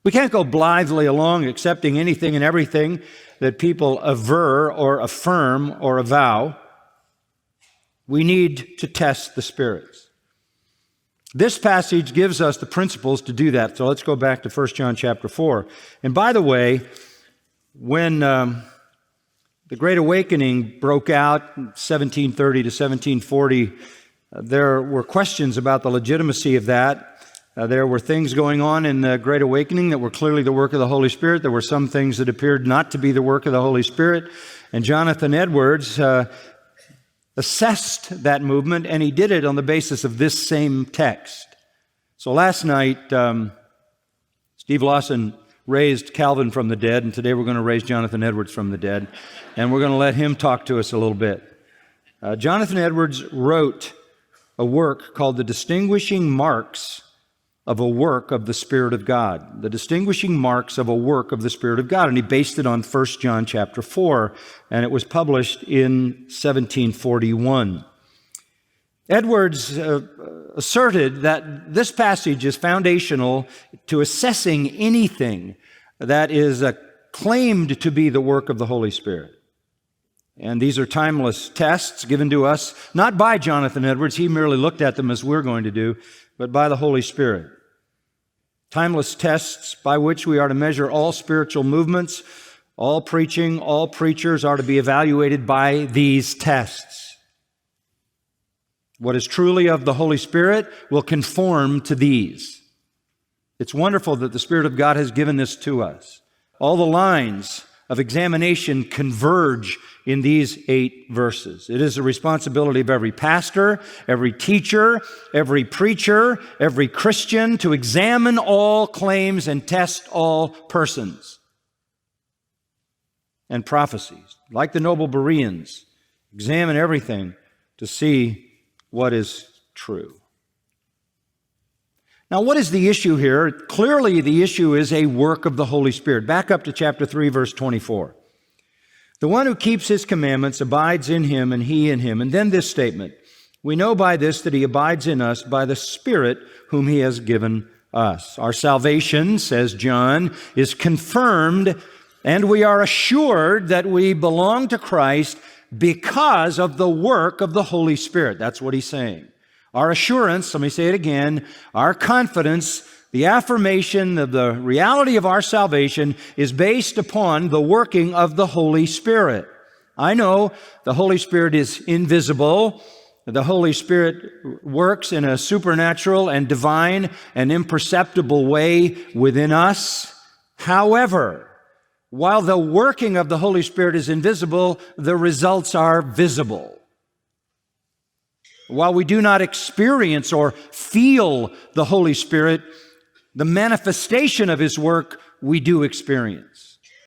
We can't go blithely along accepting anything and everything that people aver or affirm or avow. We need to test the spirits. This passage gives us the principles to do that. So let's go back to 1 John chapter 4. And by the way, when the Great Awakening broke out in 1730 to 1740, there were questions about the legitimacy of that. There were things going on in the Great Awakening that were clearly the work of the Holy Spirit. There were some things that appeared not to be the work of the Holy Spirit. And Jonathan Edwards assessed that movement, and he did it on the basis of this same text. So last night, Steve Lawson raised Calvin from the dead, and today we're going to raise Jonathan Edwards from the dead, and we're going to let him talk to us a little bit. Jonathan Edwards wrote a work called The Distinguishing Marks of a Work of the Spirit of God. The Distinguishing Marks of a Work of the Spirit of God. And he based it on 1 John chapter 4, and it was published in 1741. Edwards asserted that this passage is foundational to assessing anything that is claimed to be the work of the Holy Spirit. And these are timeless tests given to us, not by Jonathan Edwards, he merely looked at them as we're going to do, but by the Holy Spirit. Timeless tests by which we are to measure all spiritual movements, all preaching, all preachers are to be evaluated by these tests. What is truly of the Holy Spirit will conform to these. It's wonderful that the Spirit of God has given this to us. All the lines of examination converge in these 8 verses. It is the responsibility of every pastor, every teacher, every preacher, every Christian to examine all claims and test all persons and prophecies. Like the noble Bereans, examine everything to see what is true. Now, what is the issue here? Clearly, the issue is a work of the Holy Spirit. Back up to chapter 3, verse 24. The one who keeps his commandments abides in him, and he in him. And then this statement, we know by this that he abides in us by the Spirit whom he has given us. Our salvation, says John, is confirmed, and we are assured that we belong to Christ because of the work of the Holy Spirit. That's what he's saying. Our assurance, let me say it again, our confidence, the affirmation of the reality of our salvation is based upon the working of the Holy Spirit. I know the Holy Spirit is invisible. The Holy Spirit works in a supernatural and divine and imperceptible way within us. However, while the working of the Holy Spirit is invisible, the results are visible. While we do not experience or feel the Holy Spirit, the manifestation of His work we do experience.